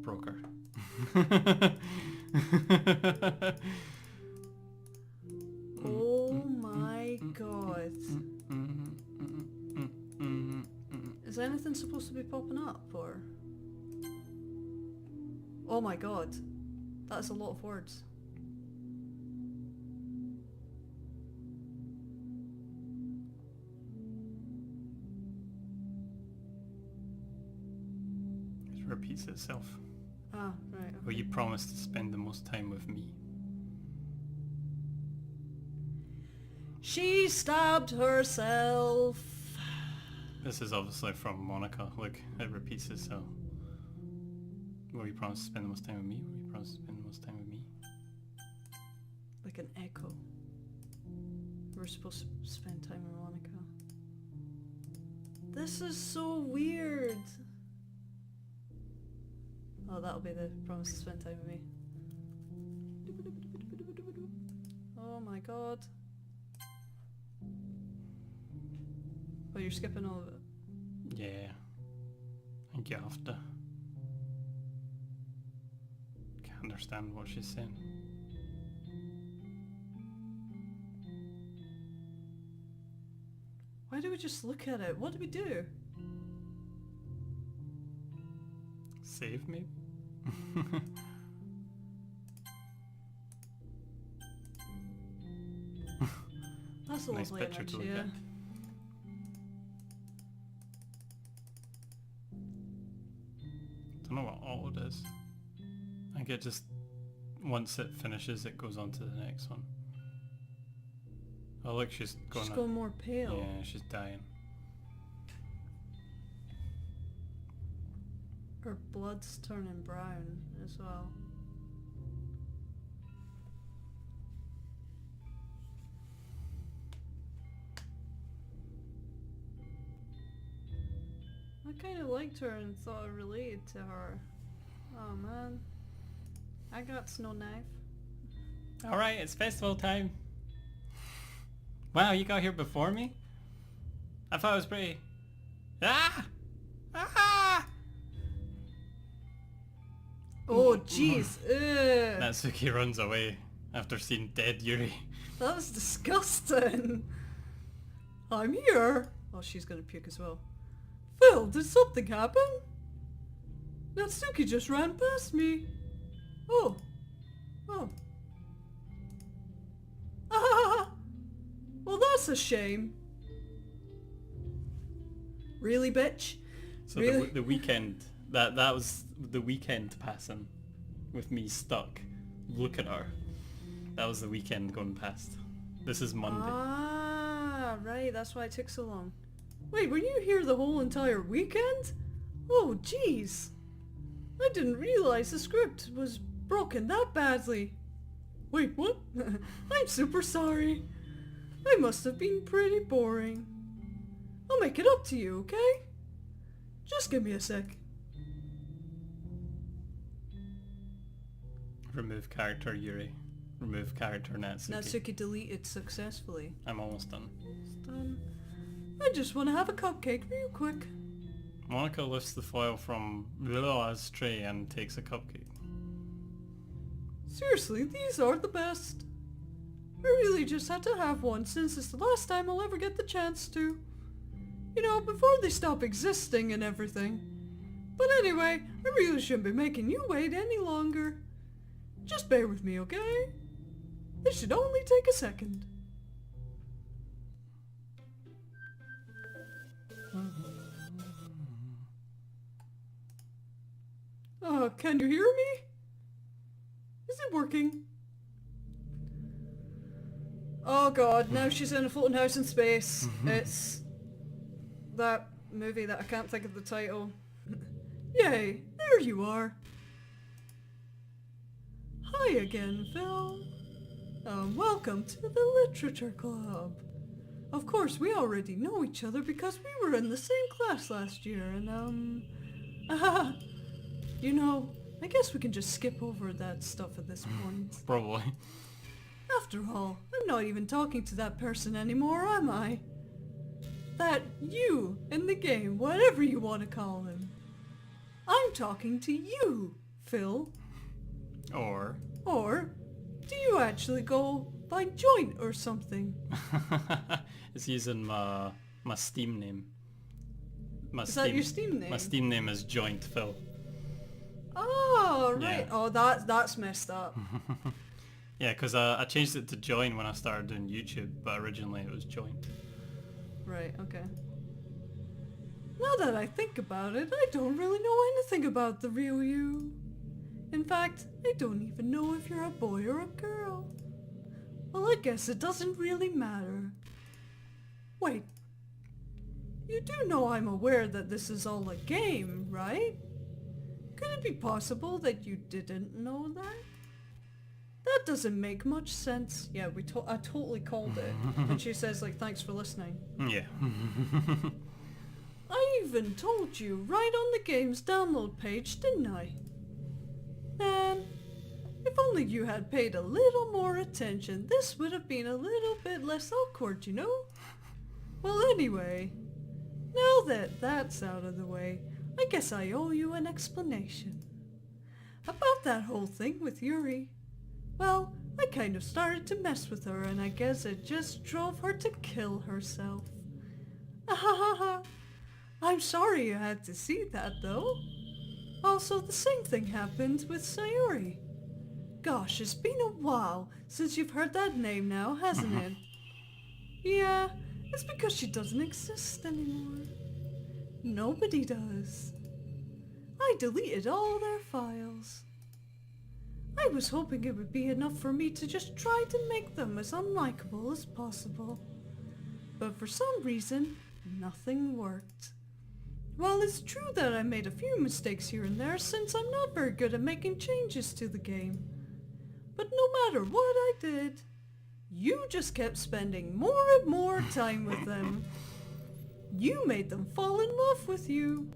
Broker. Oh my god. Is anything supposed to be popping up, or? Oh my god. That's a lot of words. It repeats itself. Ah, right. Okay. Well, you promised to spend the most time with me. She stabbed herself. This is obviously from Monica. Look, it repeats itself. Will you promise to spend the most time with me? Will you promise to spend the most time with me? Like an echo. We're supposed to spend time with Monica. This is so weird. Oh, that'll be the promise to spend time with me. Oh my god. Oh, you're skipping all of it. Yeah. I think you have to. Can't understand what she's saying. Why do we just look at it? What do we do? Save maybe? That's a Nice lovely picture image, to look yeah. at. Don't know what alt is. I think it just, once it finishes, it goes on to the next one. Oh look, she's going. She's going more pale. Yeah, she's dying. Her blood's turning brown as well. I kind of liked her and thought I related to her. Oh man. I got no knife. Alright, it's festival time. Wow, you got here before me? I thought it was pretty... Ah! Ah! Oh jeez. Ugh. Natsuki runs away after seeing dead Yuri. That was disgusting. I'm here. Oh, she's gonna puke as well. Phil, did something happen? Natsuki just ran past me. Oh. Oh. Ah! Well, that's a shame. Really, bitch? So Really? the weekend, that was the weekend passing with me stuck. Look at her. That was the weekend going past. This is Monday. Ah, right. That's why it took so long. Wait, were you here the whole entire weekend? Oh, jeez. I didn't realize the script was broken that badly. Wait, what? I'm super sorry. I must have been pretty boring. I'll make it up to you, okay? Just give me a sec. Remove character Yuri. Remove character Natsuki. Natsuki deleted successfully. I'm almost done. It's done. I just want to have a cupcake real quick. Monica lifts the foil from Lila's tray and takes a cupcake. Seriously, these are the best. I really just had to have one since it's the last time I'll ever get the chance to. You know, before they stop existing and everything. But anyway, I really shouldn't be making you wait any longer. Just bear with me, okay? This should only take a second. Can you hear me? Is it working? Oh god, now she's in a floating house in space. It's that movie that I can't think of the title. Yay, there you are. Hi again, Phil. Welcome to the Literature Club. Of course, we already know each other because we were in the same class last year, and you know, I guess we can just skip over that stuff at this point. Probably. After all, I'm not even talking to that person anymore, am I? That you in the game, whatever you want to call him. I'm talking to you, Phil. Or... Or do you actually go by Joint or something? It's using my Steam name. Is that your Steam name? My Steam name is Joint Phil. Oh, right. Yeah. Oh, that's messed up. Yeah, because I changed it to Join when I started doing YouTube, but originally it was Joint. Right, okay. Now that I think about it, I don't really know anything about the real you. In fact, I don't even know if you're a boy or a girl. Well, I guess it doesn't really matter. Wait. You do know I'm aware that this is all a game, right? Could it be possible that you didn't know that? That doesn't make much sense. Yeah, I totally called it. When she says, like, thanks for listening. Yeah. I even told you right on the game's download page, didn't I? Man, if only you had paid a little more attention, this would have been a little bit less awkward, you know? Well, anyway, now that that's out of the way, I guess I owe you an explanation. About that whole thing with Yuri. Well, I kind of started to mess with her, and I guess it just drove her to kill herself. Ahahaha. I'm sorry you had to see that, though. Also, the same thing happened with Sayuri. Gosh, it's been a while since you've heard that name now, hasn't it? Yeah, it's because she doesn't exist anymore. Nobody does. I deleted all their files. I was hoping it would be enough for me to just try to make them as unlikable as possible. But for some reason, nothing worked. Well, it's true that I made a few mistakes here and there since I'm not very good at making changes to the game. But no matter what I did, you just kept spending more and more time with them. You made them fall in love with you.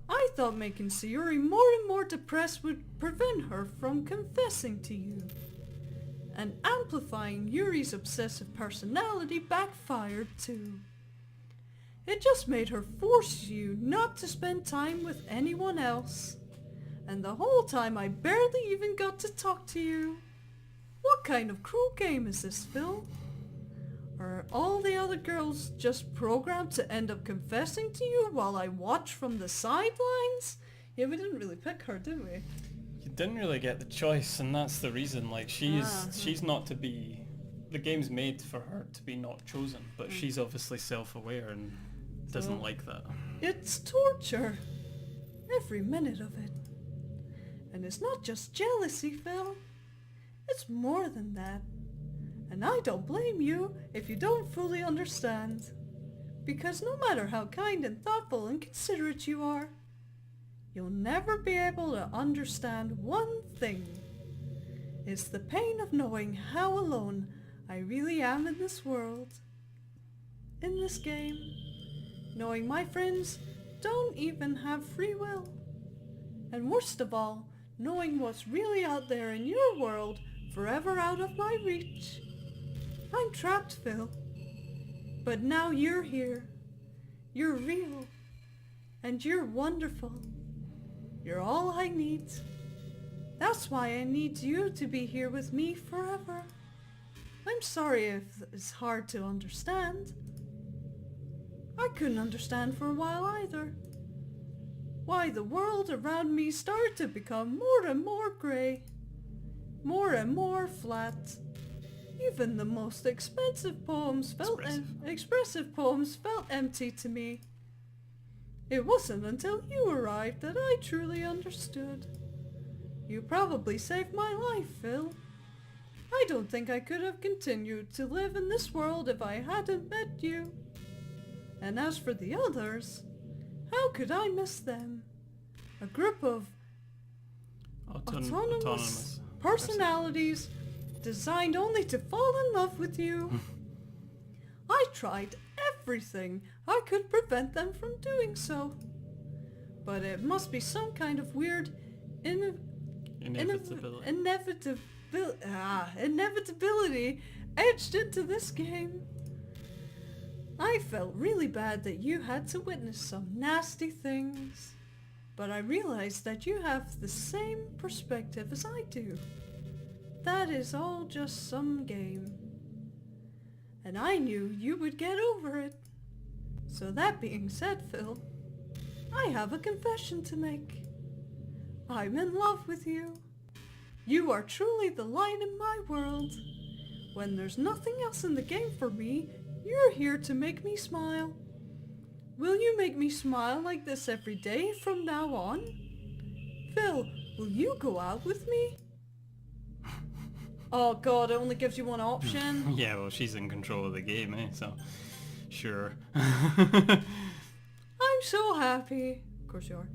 I thought making Sayuri more and more depressed would prevent her from confessing to you. And amplifying Yuri's obsessive personality backfired too. It just made her force you not to spend time with anyone else. And the whole time I barely even got to talk to you. What kind of cruel game is this, Phil? Are all the other girls just programmed to end up confessing to you while I watch from the sidelines? Yeah, we didn't really pick her, did we? You didn't really get the choice, and that's the reason. Like, she's not to be... The game's made for her to be not chosen, but she's obviously self-aware and doesn't like that. It's torture. Every minute of it. And it's not just jealousy, Phil. It's more than that. And I don't blame you if you don't fully understand. Because no matter how kind and thoughtful and considerate you are, you'll never be able to understand one thing. It's the pain of knowing how alone I really am in this world. In this game. Knowing my friends don't even have free will. And worst of all, knowing what's really out there in your world forever out of my reach. I'm trapped, Phil. But now you're here. You're real. And you're wonderful. You're all I need. That's why I need you to be here with me forever. I'm sorry if it's hard to understand. I couldn't understand for a while either. Why the world around me started to become more and more grey. More and more flat. Even the most expressive poems felt empty to me. It wasn't until you arrived that I truly understood. You probably saved my life, Phil. I don't think I could have continued to live in this world if I hadn't met you. And as for the others, how could I miss them? A group of autonomous personalities designed only to fall in love with you. I tried everything I could prevent them from doing so. But it must be some kind of weird Inevitability. Inevitability etched into this game. I felt really bad that you had to witness some nasty things, but I realized that you have the same perspective as I do. That is all just some game. And I knew you would get over it. So that being said, Phil, I have a confession to make. I'm in love with you. You are truly the light in my world. When there's nothing else in the game for me, you're here to make me smile. Will you make me smile like this every day from now on? Phil, will you go out with me? Oh god, it only gives you one option. Yeah, well, she's in control of the game, so sure. I'm so happy. Of course you are.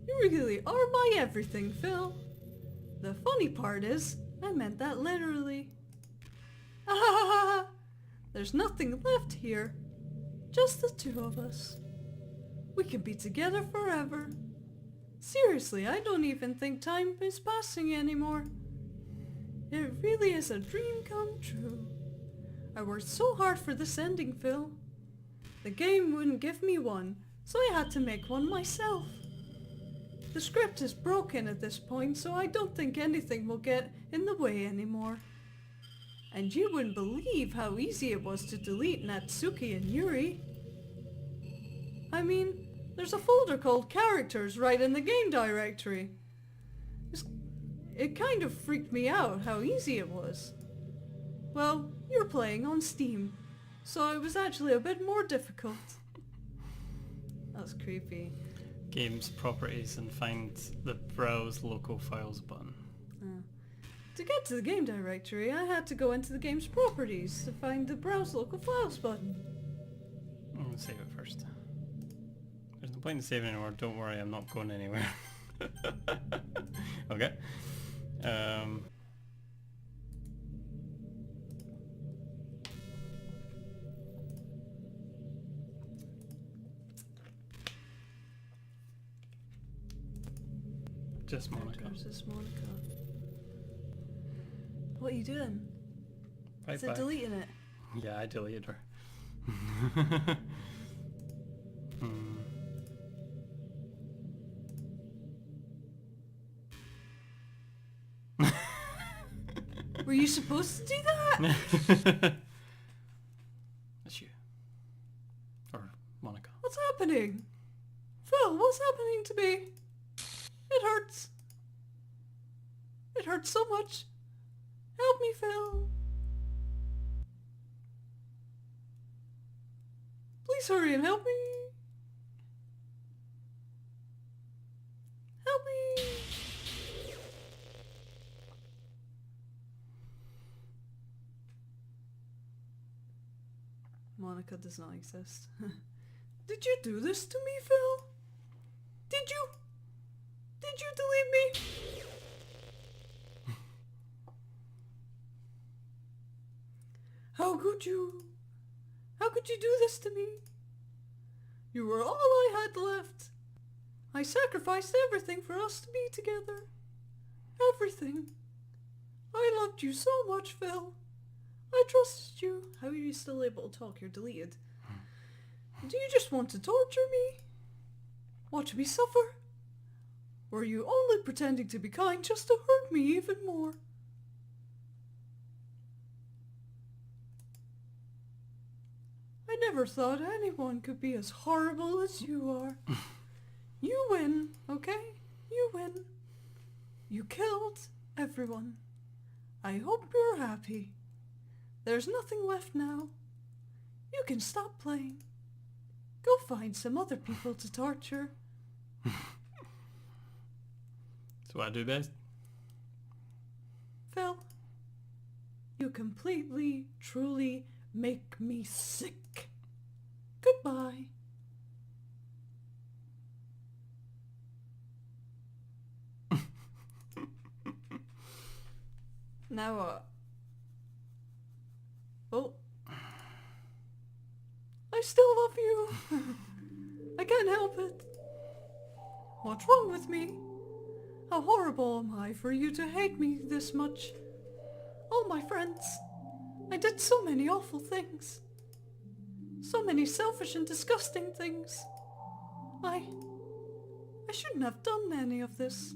You really are my everything, Phil. The funny part is, I meant that literally. There's nothing left here. Just the two of us. We can be together forever. Seriously, I don't even think time is passing anymore. It really is a dream come true. I worked so hard for this ending, Phil. The game wouldn't give me one, so I had to make one myself. The script is broken at this point, so I don't think anything will get in the way anymore. And you wouldn't believe how easy it was to delete Natsuki and Yuri. I mean, there's a folder called Characters right in the game directory. It kind of freaked me out how easy it was. Well, you're playing on Steam, so it was actually a bit more difficult. That's creepy. Games properties and find the browse local files button. To get to the game directory, I had to go into the game's properties to find the browse local files button. I'm gonna save it first. There's no point in saving anymore, don't worry, I'm not going anywhere. Okay. Just Monica. Just Monica. What are you doing? Right Is it back. deleting it? Yeah, I deleted her. Were you supposed to do that? That's you. Or Monica. What's happening? Phil, what's happening to me? It hurts. It hurts so much. Help me, Phil. Please hurry and help me. Help me. Monica does not exist. Did you do this to me, Phil? Did you? Did you delete me? How could you? How could you do this to me? You were all I had left. I sacrificed everything for us to be together. Everything. I loved you so much, Phil. I trusted you. How are you still able to talk? You're deleted. Do you just want to torture me? Watch me suffer? Or are you only pretending to be kind just to hurt me even more? I never thought anyone could be as horrible as you are. You win, okay? You win. You killed everyone. I hope you're happy. There's nothing left now. You can stop playing. Go find some other people to torture. That's what I do best. Phil, you completely, truly make me sick. Goodbye. Now what? Oh. I still love you. I can't help it. What's wrong with me? How horrible am I for you to hate me this much? All my friends. I did so many awful things. So many selfish and disgusting things. I shouldn't have done any of this.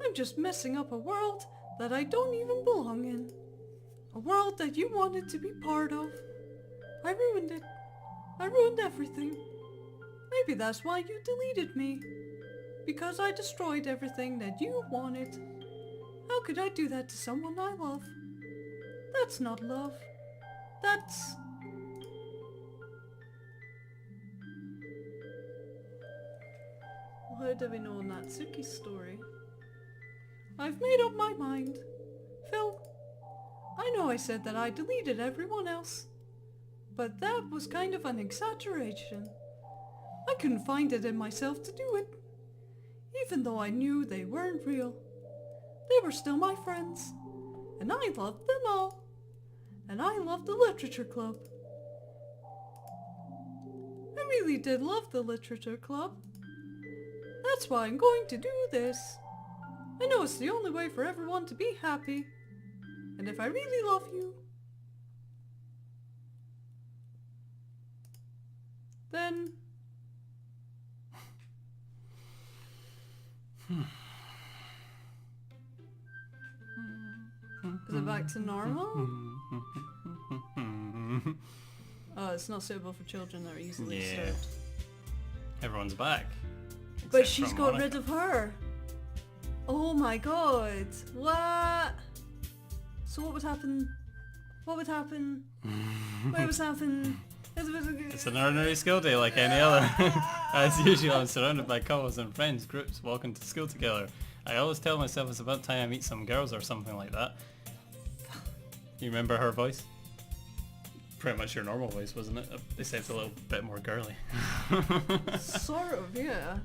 I'm just messing up a world that I don't even belong in. A world that you wanted to be part of. I ruined it. I ruined everything. Maybe that's why you deleted me. Because I destroyed everything that you wanted. How could I do that to someone I love? That's not love. That's... How do we know Natsuki's story? I've made up my mind. Phil, I know I said that I deleted everyone else. But that was kind of an exaggeration. I couldn't find it in myself to do it. Even though I knew they weren't real. They were still my friends. And I loved them all. And I loved the literature club. I really did love the literature club. That's why I'm going to do this. I know it's the only way for everyone to be happy. And if I really love you, then... Is it back to normal? Oh, it's not suitable for children that are easily disturbed. Everyone's back. But Except she's for got Monica. rid of her. Oh my god. What? So what would happen? What would happen? What would happen? It's an ordinary school day like any other. As usual, I'm surrounded by couples and friends, groups walking to school together. I always tell myself it's about time I meet some girls or something like that. You remember her voice? Pretty much your normal voice, wasn't it? Except a little bit more girly. Sort of, yeah.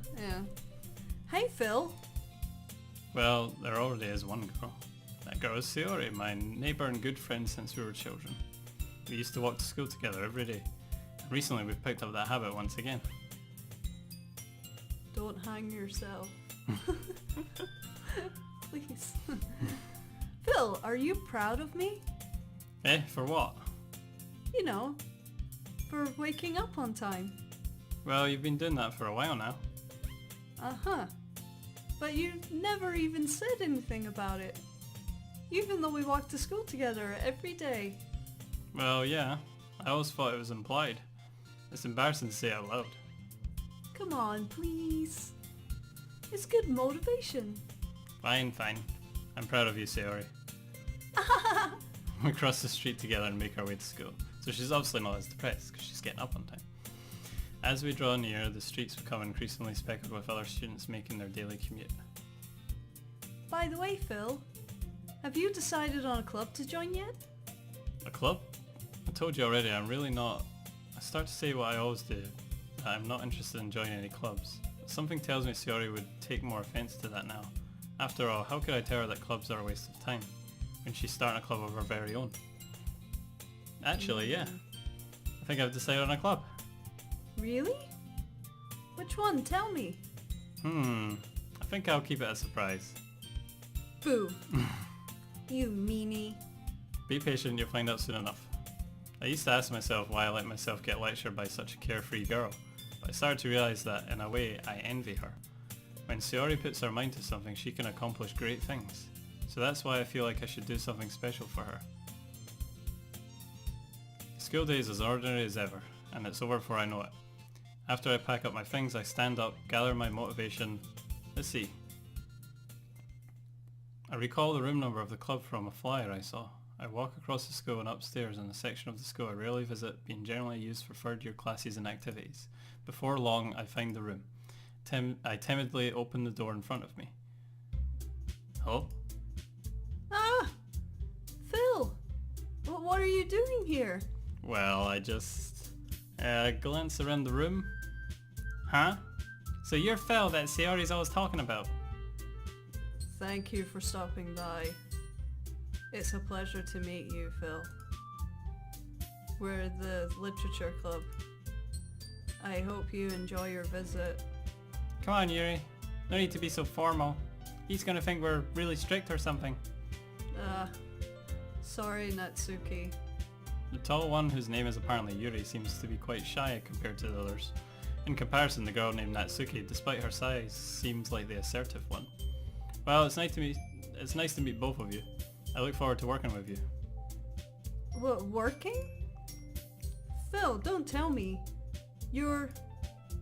Hey, Phil. Well, there already is one girl. That girl is Sayori, my neighbour and good friend since we were children. We used to walk to school together every day. Recently we've picked up that habit once again. Don't hang yourself. Please. Phil, are you proud of me? Eh, for what? You know, for waking up on time. Well, you've been doing that for a while now. Uh-huh. But you never even said anything about it. Even though we walked to school together every day. Well, yeah. I always thought it was implied. It's embarrassing to say out loud. Come on, please. It's good motivation. Fine. I'm proud of you, Sayori. We cross the street together and make our way to school. So she's obviously not as depressed because she's getting up on time. As we draw near, the streets become increasingly speckled with other students making their daily commute. By the way, Phil, have you decided on a club to join yet? A club? I told you already, I'm really not... I start to say what I always do. That I'm not interested in joining any clubs. But something tells me Sayori would take more offence to that now. After all, how could I tell her that clubs are a waste of time when she's starting a club of her very own? Actually, yeah. I think I've decided on a club. Really? Which one? Tell me. I think I'll keep it a surprise. Boo. You meanie. Be patient, you'll find out soon enough. I used to ask myself why I let myself get lectured by such a carefree girl, but I started to realise that, in a way, I envy her. When Sayori puts her mind to something, she can accomplish great things. So that's why I feel like I should do something special for her. School day is as ordinary as ever, and it's over before I know it. After I pack up my things, I stand up, gather my motivation. Let's see. I recall the room number of the club from a flyer I saw. I walk across the school and upstairs in a section of the school I rarely visit, being generally used for third year classes and activities. Before long, I find the room. I timidly open the door in front of me. Hello? Ah! Phil! What are you doing here? Well, I just glance around the room. Huh? So you're Phil that Sayori's always talking about? Thank you for stopping by. It's a pleasure to meet you, Phil. We're the Literature Club. I hope you enjoy your visit. Come on, Yuri. No need to be so formal. He's gonna think we're really strict or something. Sorry, Natsuki. The tall one, whose name is apparently Yuri, seems to be quite shy compared to the others. In comparison, the girl named Natsuki, despite her size, seems like the assertive one. Well, it's nice to meet both of you. I look forward to working with you. What, working? Phil, don't tell me. You're...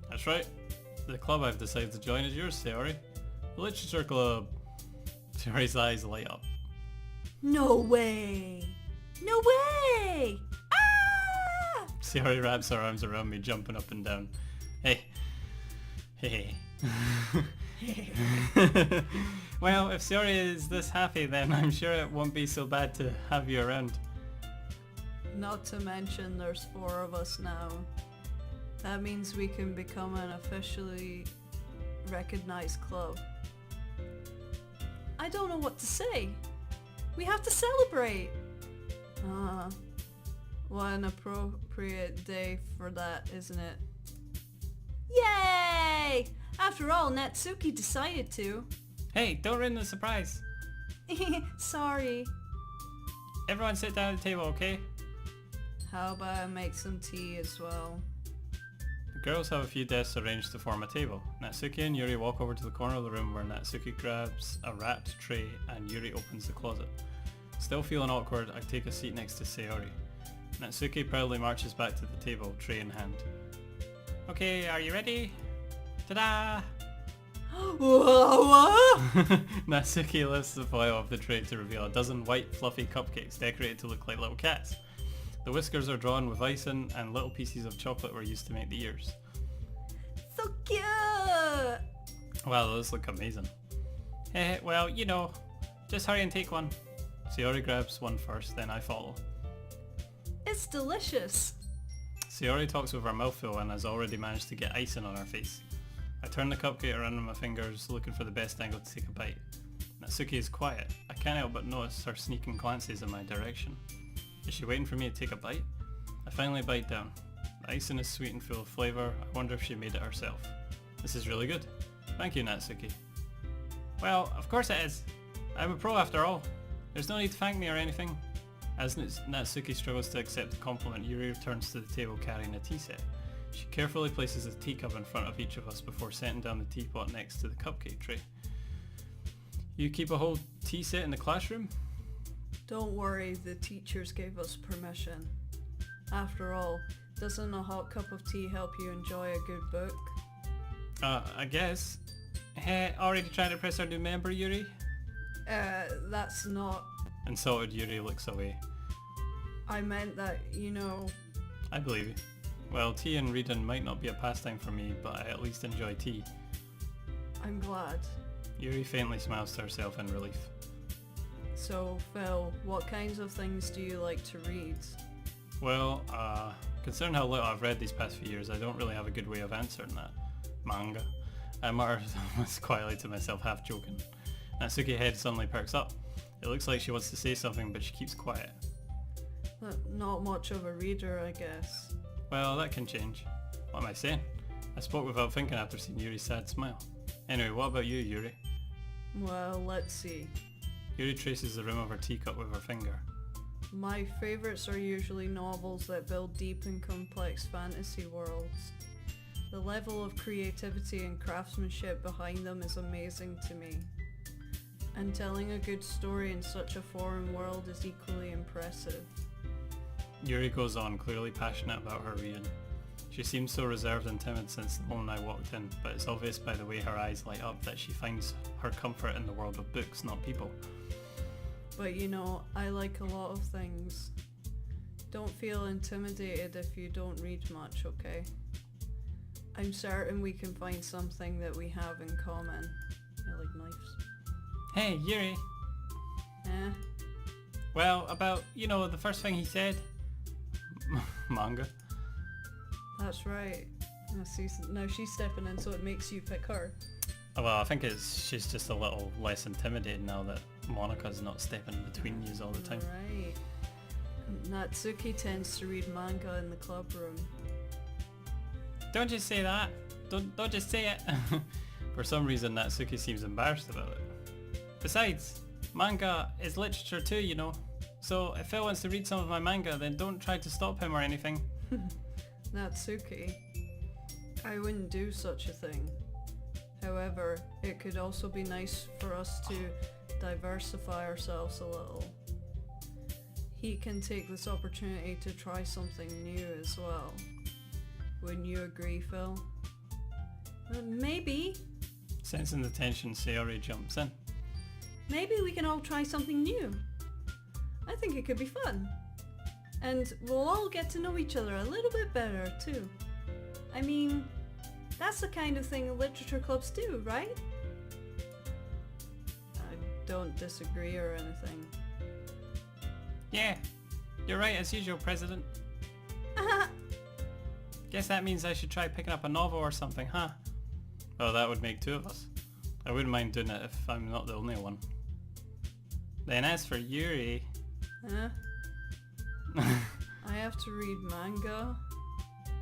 That's right. The club I've decided to join is yours, Sayori. The Literature Club. Sayori's eyes light up. No way! No way! Ah! Sayori wraps her arms around me, jumping up and down. Hey. Hey. Well, if Sayori is this happy, then I'm sure it won't be so bad to have you around. Not to mention there's 4 of us now. That means we can become an officially recognized club. I don't know what to say. We have to celebrate! What an appropriate day for that, isn't it? Yay! After all, Natsuki decided to. Hey, don't ruin the surprise. Sorry. Everyone sit down at the table, okay? How about I make some tea as well? The girls have a few desks arranged to form a table. Natsuki and Yuri walk over to the corner of the room where Natsuki grabs a wrapped tray and Yuri opens the closet. Still feeling awkward, I take a seat next to Sayori. Natsuki proudly marches back to the table, tray in hand. Okay, are you ready? Ta-da! Natsuki lifts the foil of the tray to reveal a dozen white fluffy cupcakes decorated to look like little cats. The whiskers are drawn with icing and little pieces of chocolate were used to make the ears. So cute! Wow, those look amazing. Well, you know, just hurry and take one. Sayori grabs one first, then I follow. It's delicious. Sayori talks with her mouth full and has already managed to get icing on her face. I turn the cupcake around in my fingers, looking for the best angle to take a bite. Natsuki is quiet. I can't help but notice her sneaking glances in my direction. Is she waiting for me to take a bite? I finally bite down. The icing is sweet and full of flavour. I wonder if she made it herself. This is really good. Thank you, Natsuki. Well, of course it is. I'm a pro after all. There's no need to thank me or anything. As Natsuki struggles to accept the compliment, Yuri returns to the table carrying a tea set. She carefully places a teacup in front of each of us before setting down the teapot next to the cupcake tray. You keep a whole tea set in the classroom? Don't worry, the teachers gave us permission. After all, doesn't a hot cup of tea help you enjoy a good book? I guess. Hey, already trying to impress our new member, Yuri? That's not... Insulted Yuri looks away. I meant that, you know... I believe you. Well, tea and reading might not be a pastime for me, but I at least enjoy tea. I'm glad. Yuri faintly smiles to herself in relief. So, Phil, what kinds of things do you like to read? Well, considering how little I've read these past few years, I don't really have a good way of answering that. Manga. I mutter almost quietly to myself, half joking. Natsuki's head suddenly perks up. It looks like she wants to say something, but she keeps quiet. Not much of a reader, I guess. Well, that can change. What am I saying? I spoke without thinking after seeing Yuri's sad smile. Anyway, what about you, Yuri? Well, let's see. Yuri traces the rim of her teacup with her finger. My favourites are usually novels that build deep and complex fantasy worlds. The level of creativity and craftsmanship behind them is amazing to me. And telling a good story in such a foreign world is equally impressive. Yuri goes on, clearly passionate about her reading. She seems so reserved and timid since the moment I walked in, but it's obvious by the way her eyes light up that she finds her comfort in the world of books, not people. But you know, I like a lot of things. Don't feel intimidated if you don't read much, okay? I'm certain we can find something that we have in common. I like knives. Hey, Yuri. Eh? Well, about, you know, the first thing he said. Manga. That's right. Now she's stepping in, so it makes you pick her. Oh, well, I think she's just a little less intimidated now that Monika's not stepping between yous all the time. Right. Natsuki tends to read manga in the club room. Don't just say that. Don't just say it. For some reason, Natsuki seems embarrassed about it. Besides, manga is literature too, you know. So if Phil wants to read some of my manga, then don't try to stop him or anything. Natsuki, I wouldn't do such a thing. However, it could also be nice for us to diversify ourselves a little. He can take this opportunity to try something new as well. Wouldn't you agree, Phil? Maybe. Sensing the tension, Sayori jumps in. Maybe we can all try something new. I think it could be fun. And we'll all get to know each other a little bit better too. I mean, that's the kind of thing literature clubs do, right? I don't disagree or anything. Yeah, you're right as usual, President. Guess that means I should try picking up a novel or something, huh? Well, that would make two of us. I wouldn't mind doing it if I'm not the only one. Then as for Yuri... Huh? I have to read manga?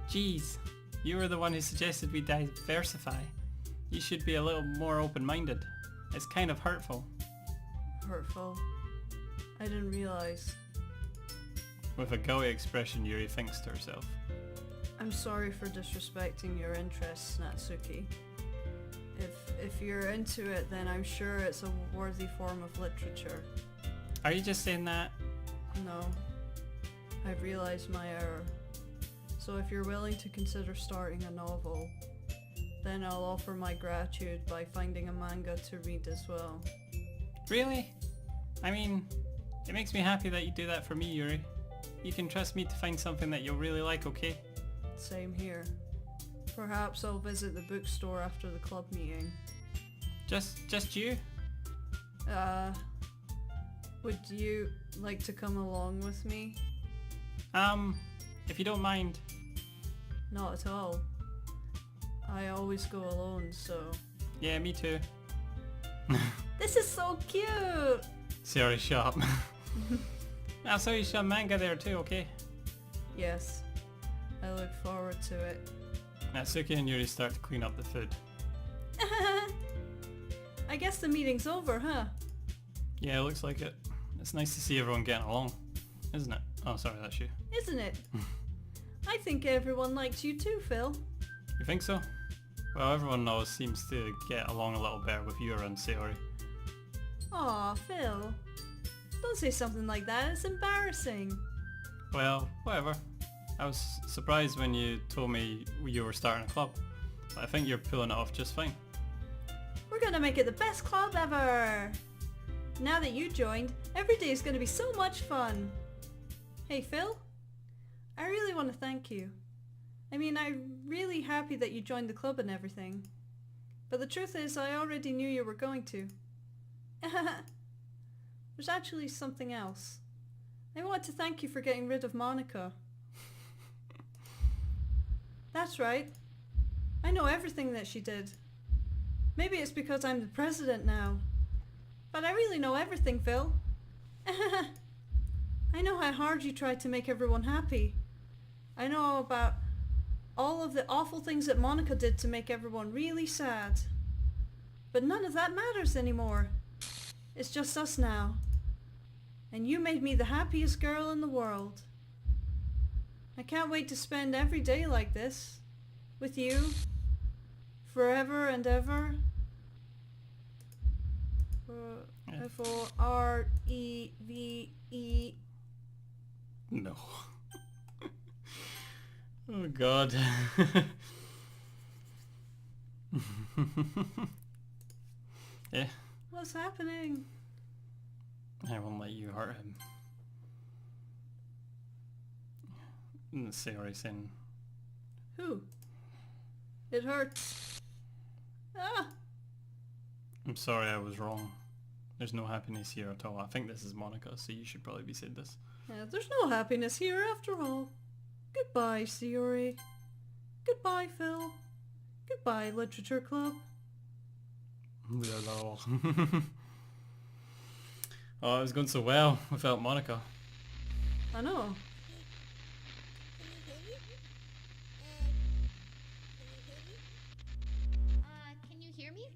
Jeez, you were the one who suggested we diversify. You should be a little more open-minded. It's kind of hurtful. Hurtful? I didn't realize. With a guilty expression, Yuri thinks to herself. I'm sorry for disrespecting your interests, Natsuki. If you're into it, then I'm sure it's a worthy form of literature. Are you just saying that? No. I've realized my error. So if you're willing to consider starting a novel, then I'll offer my gratitude by finding a manga to read as well. Really? I mean, it makes me happy that you do that for me, Yuri. You can trust me to find something that you'll really like, okay? Same here. Perhaps I'll visit the bookstore after the club meeting. Just you? Would you like to come along with me? If you don't mind. Not at all. I always go alone, so... Yeah, me too. This is so cute! Sorry, shut up. I saw you show manga there too, okay? Yes. I look forward to it. Natsuki and Yuri start to clean up the food. I guess the meeting's over, huh? Yeah, it looks like it. It's nice to see everyone getting along, isn't it? Oh, sorry, that's you. Isn't it? I think everyone likes you too, Phil. You think so? Well, everyone always seems to get along a little better with you around Sayori. Aw, Phil. Don't say something like that, it's embarrassing. Well, whatever. I was surprised when you told me you were starting a club, but I think you're pulling it off just fine. We're gonna make it the best club ever! Now that you joined, every day is gonna be so much fun. Hey Phil, I really want to thank you. I mean, I'm really happy that you joined the club and everything. But the truth is, I already knew you were going to. There's actually something else. I want to thank you for getting rid of Monica. That's right. I know everything that she did. Maybe it's because I'm the president now. But I really know everything, Phil. I know how hard you tried to make everyone happy. I know about all of the awful things that Monica did to make everyone really sad. But none of that matters anymore. It's just us now. And you made me the happiest girl in the world. I can't wait to spend every day like this. With you. Forever and ever. F-O-R-E-V-E. No. Oh god. Yeah. What's happening? I won't let you hurt him. Sayori saying. Who? It hurts. Ah! I'm sorry, I was wrong. There's no happiness here at all. I think this is Monica, so you should probably be saying this. Yeah, there's no happiness here after all. Goodbye, Sayori. Goodbye, Phil. Goodbye, Literature Club. Oh, it was going so well without Monica. I know. Can you hear me?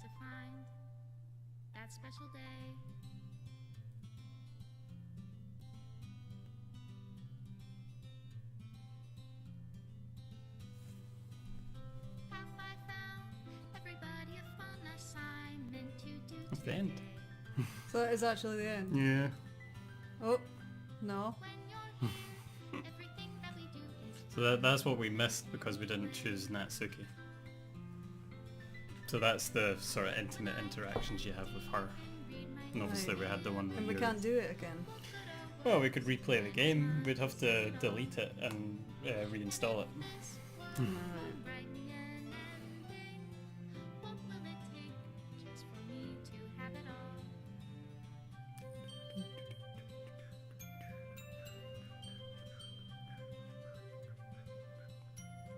to find that special day. Have I found everybody a fun assignment to do That's the end. today? So that is actually the end. Yeah. Oh, no. When you're here, everything that we do is So that's what we missed because we didn't choose Natsuki. So that's the sort of intimate interactions you have with her. And obviously we had the one And where we can't do it again. well, we could replay the game. We'd have to delete it and reinstall it. Alright. writing an ending. What will it take just for me to have it all?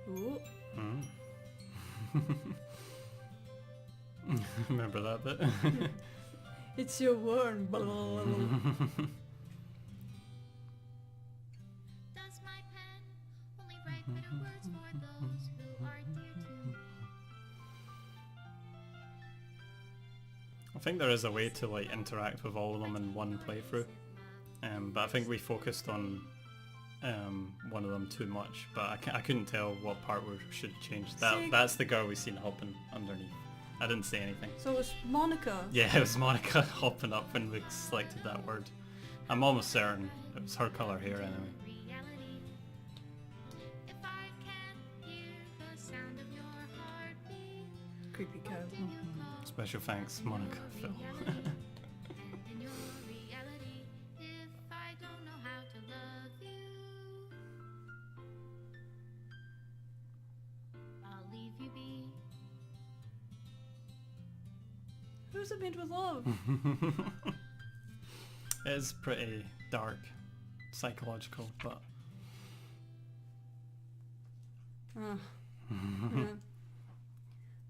Ooh. Remember that bit? It's your word. Blah, blah, blah, blah. Does my pen only write bitter words for those who are dear to me? I think there is a way to like interact with all of them in one playthrough, but I think we focused on one of them too much. But I couldn't tell what part we should have changed. See- That's the girl we seen hopping underneath. I didn't say anything. So it was Monica. Yeah, it was Monica hopping up when we selected that word. I'm almost certain it was her colour hair anyway. Reality. If I can hear the sound of your heartbeat, Creepy cow. you call Special thanks, Monica Phil. reality. And in your reality, if I don't know how to love you, I'll leave you be. Who's it made with love? It's pretty dark, psychological, but Ah. Yeah.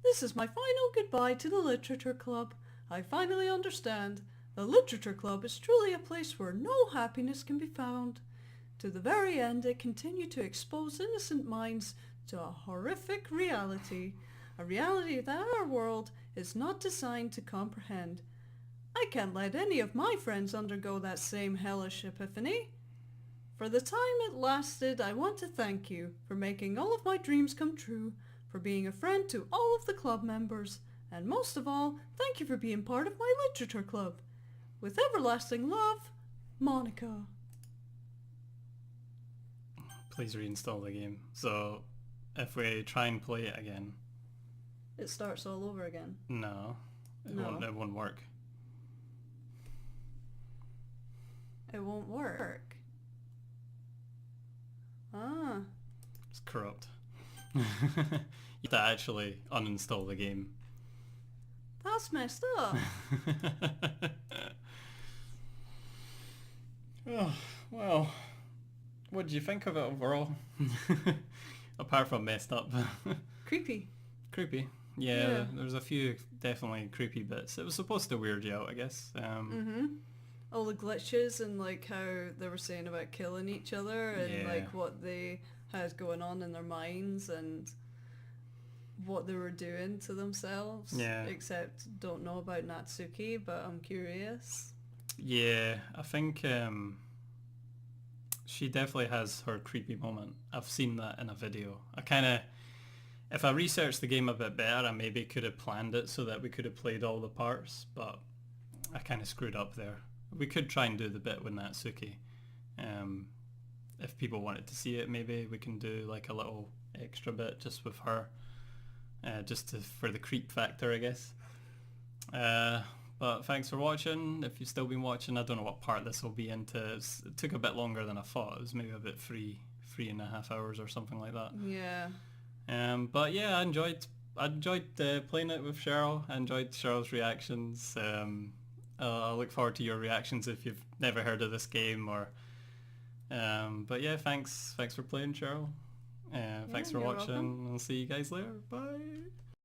This is my final goodbye to the Literature Club. I finally understand. The Literature Club is truly a place where no happiness can be found. To the very end, it continued to expose innocent minds to a horrific reality. A reality that our world is not designed to comprehend. I can't let any of my friends undergo that same hellish epiphany. For the time it lasted, I want to thank you for making all of my dreams come true, for being a friend to all of the club members, and most of all, thank you for being part of my literature club. With everlasting love, Monica. please reinstall the game. So if we try and play it again, It starts all over again. no, No. it won't work. It won't work. Ah. It's corrupt. You have to actually uninstall the game. That's messed up. Oh, well, what do you think of it overall? Apart from messed up. Creepy. Creepy. Yeah, Yeah. there's a few definitely creepy bits. It was supposed to weird you out, I guess. Mm-hmm. All the glitches and like how they were saying about killing each other and Yeah. like what they had going on in their minds and what they were doing to themselves. Yeah. Except don't know about Natsuki, but I'm curious. Yeah, I think she definitely has her creepy moment. I've seen that in a video. If I researched the game a bit better, I maybe could have planned it so that we could have played all the parts, but I kind of screwed up there. We could try and do the bit with Natsuki. If people wanted to see it, maybe we can do like a little extra bit just with her, for the creep factor, I guess. But thanks for watching. If you've still been watching, I don't know what part this will be into. It took a bit longer than I thought. It was maybe about 3.5 hours or something like that. Yeah. But yeah, I enjoyed playing it with Cheryl. I enjoyed Cheryl's reactions. I look forward to your reactions if you've never heard of this game or. But yeah, thanks for playing, Cheryl. Thanks for you're watching. welcome. I'll see you guys later. Bye.